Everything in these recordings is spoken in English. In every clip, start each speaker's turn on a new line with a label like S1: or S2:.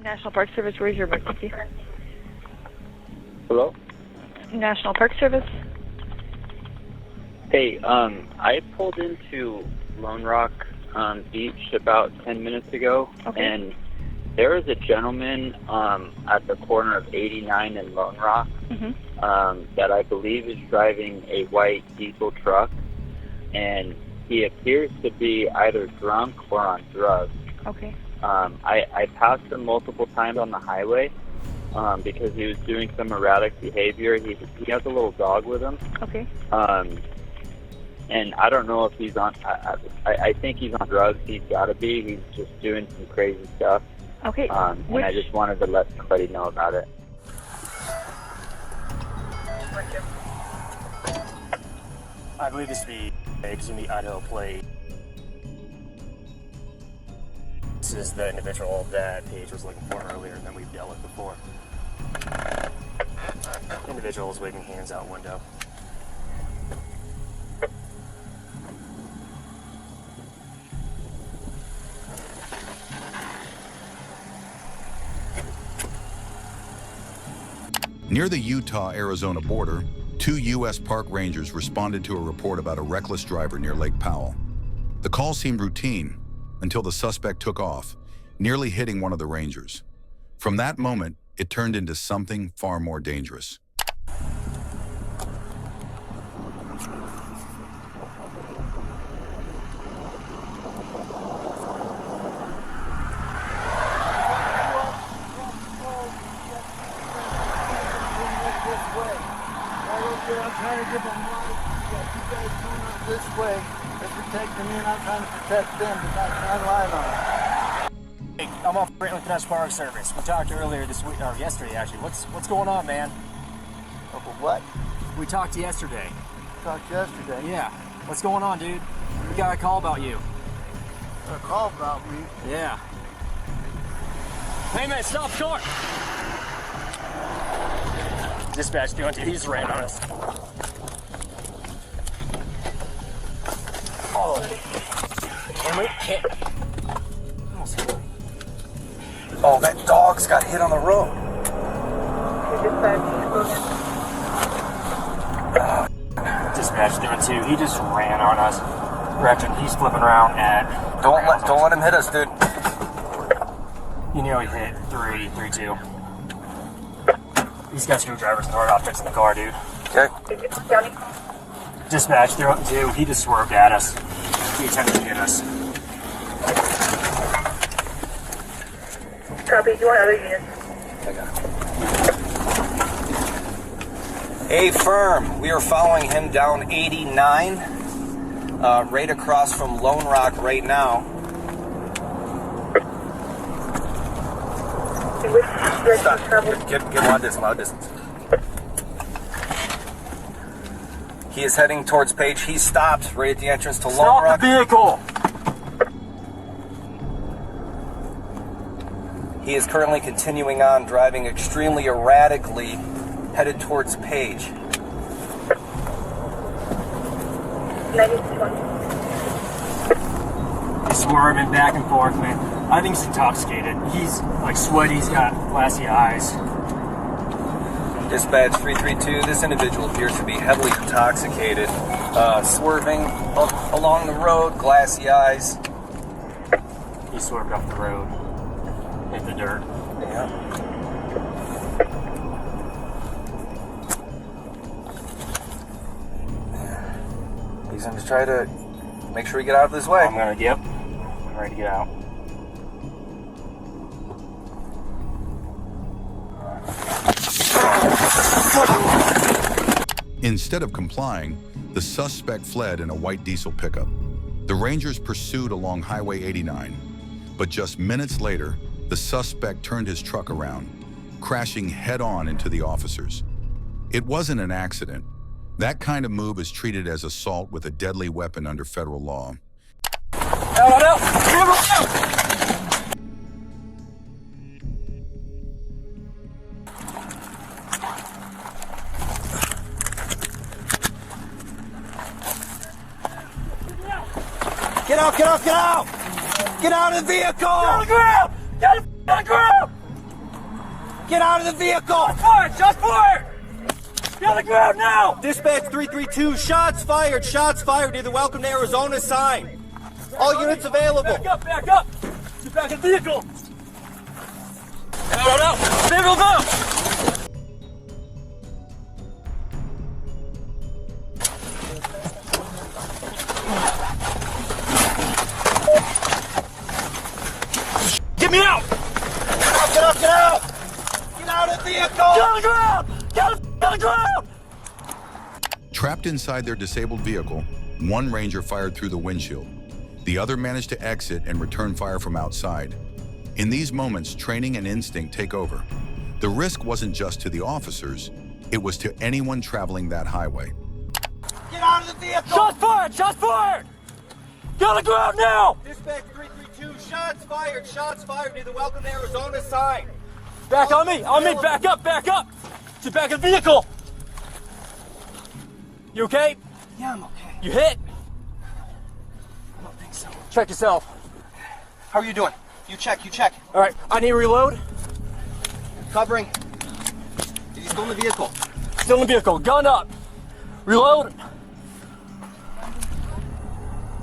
S1: National Park Service, where's your emergency?
S2: Hello?
S1: National Park Service?
S2: Hey, I pulled into Lone Rock Beach about 10 minutes ago,
S1: Okay.
S2: and there is a gentleman at the corner of 89 and Lone Rock that I believe is driving a white diesel truck, and he appears to be either drunk or on drugs.
S1: Okay.
S2: I passed him multiple times on the highway because he was doing some erratic behavior. He has a little dog with him.
S1: Okay.
S2: And I don't know if he's on, I think he's on drugs. He's got to be. He's just doing some crazy stuff.
S1: Okay.
S2: And I just wanted to let somebody know about it.
S3: I believe this to be in the Idaho plate. This is the individual that Paige was looking for earlier and that we've dealt with before. The individual is waving hands out window.
S4: Near the Utah-Arizona border, 2 U.S. Park Rangers responded to a report about a reckless driver near Lake Powell. The call seemed routine until the suspect took off, nearly hitting one of the Rangers. From that moment, it turned into something far more dangerous.
S5: I'm trying to give them life. You guys coming up this way. They're protecting me and I'm trying to protect them, but that's not line on.
S3: Hey, I'm off Brentwood National Park Service. We talked earlier this week, or yesterday actually. What's going on, man?
S5: Oh, what?
S3: We talked yesterday.
S5: Talked yesterday.
S3: Yeah. What's going on, dude? We got a call about you.
S5: A call about me?
S3: Yeah. Hey man, stop short! Dispatch doing two, he just ran on us. Oh. Can't. Oh, that dog's got hit on the road. Dispatch doing two, he just ran on us. Direction, he's flipping around at... Don't let him hit us, dude. You know he hit 332. He's got screwdrivers and hard objects in the car, dude.
S5: Okay.
S3: Dispatch, they're up two. He just swerved at us. He attempted to hit us.
S6: Copy. Do you want other units?
S5: I got it. A firm. We are following him down 89, right across from Lone Rock right now. Get loud distance. He is heading towards Page. He stopped right at the entrance to Lone Rock.
S3: Stop the vehicle!
S5: He is currently continuing on, driving extremely erratically, headed towards Page.
S6: 90-20.
S3: He's swerving back and forth, man. I think he's intoxicated. He's like sweaty, he's got glassy eyes.
S5: Dispatch 332, this individual appears to be heavily intoxicated, swerving along the road, glassy eyes.
S3: He swerved off the road, hit the dirt.
S5: Yeah. He's going to try to make sure we get out of this way.
S3: I'm ready to get out.
S4: Instead of complying, the suspect fled in a white diesel pickup. The Rangers pursued along Highway 89, but just minutes later, the suspect turned his truck around, crashing head-on into the officers. It wasn't an accident. That kind of move is treated as assault with a deadly weapon under federal law.
S3: No!
S5: Get out! Get out of the vehicle!
S3: Get on the ground! Get on the ground!
S5: Get out of the vehicle!
S3: Fired! Shots fired! Get on the ground now!
S5: Dispatch 332, shots fired near the Welcome to Arizona sign. All units available.
S3: Back up! Get back in the vehicle! Out! Vehicle out! Get me out!
S5: Get up! Get out of the vehicle!
S3: Get on the ground! Get on the ground!
S4: Trapped inside their disabled vehicle, one ranger fired through the windshield. The other managed to exit and return fire from outside. In these moments, training and instinct take over. The risk wasn't just to the officers, it was to anyone traveling that highway.
S5: Get out of the vehicle!
S3: Shots fired! Shots fired! Get on the ground now!
S5: Dispatch 332, shots fired near the Welcome to Arizona sign.
S3: Back on me! Back up! Get back in the vehicle! You okay?
S5: Yeah, I'm okay.
S3: You hit?
S5: I don't think so.
S3: Check yourself.
S5: How are you doing? You check.
S3: All right, I need to reload.
S5: Covering. He's still in the vehicle.
S3: Still in the vehicle, gun up. Reload.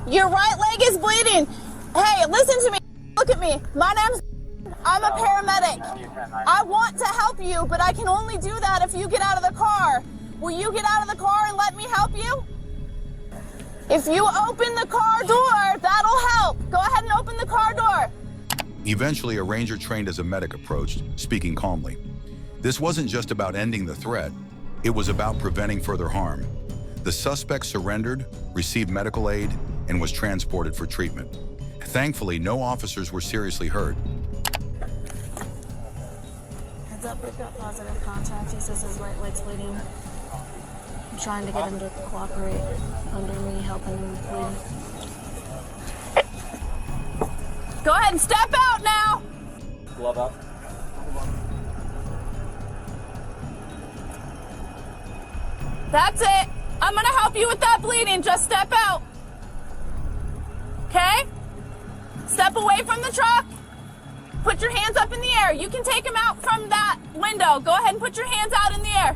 S6: Your right leg is bleeding. Hey, listen to me. Look at me. My name's... I'm a paramedic. I want to help you, but I can only do that if you get out of the car. Will you get out of the car and let me help you? If you open the car door, that'll help. Go ahead and open the car door.
S4: Eventually, a ranger trained as a medic approached, speaking calmly. This wasn't just about ending the threat, it was about preventing further harm. The suspect surrendered, received medical aid, and was transported for treatment. Thankfully, no officers were seriously hurt.
S7: Heads up, we've got positive contact. He says his right leg's bleeding. I'm trying to get him to cooperate under me, helping him bleed.
S6: Go ahead and step out now.
S3: Glove up.
S6: That's it. I'm gonna help you with that bleeding. Just step out. Okay? Step away from the truck. Put your hands up in the air. You can take him out from that window. Go ahead and put your hands out in the air.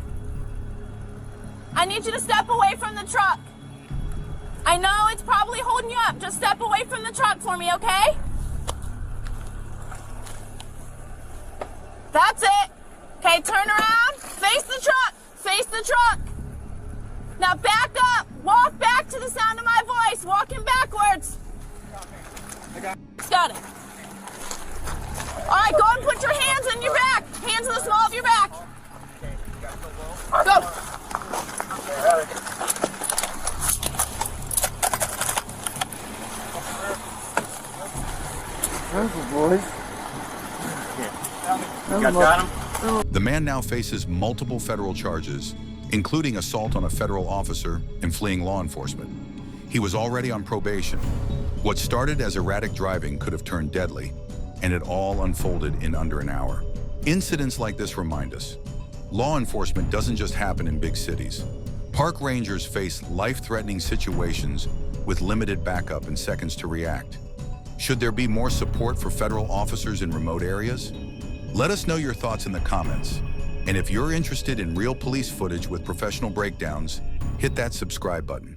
S6: I need you to step away from the truck. I know it's probably holding you up. Just step away from the truck for me, okay? That's it. Okay, turn around. Face the truck. Face the truck. Now back up. Walk back to the sound of my voice. Walking backwards. Got it. All right, go and put your hands in your back. Hands in the small of your back. Go.
S4: The man now faces multiple federal charges, including assault on a federal officer and fleeing law enforcement. He was already on probation. What started as erratic driving could have turned deadly, and it all unfolded in under an hour. Incidents like this remind us, law enforcement doesn't just happen in big cities. Park rangers face life-threatening situations with limited backup and seconds to react. Should there be more support for federal officers in remote areas? Let us know your thoughts in the comments. And if you're interested in real police footage with professional breakdowns, hit that subscribe button.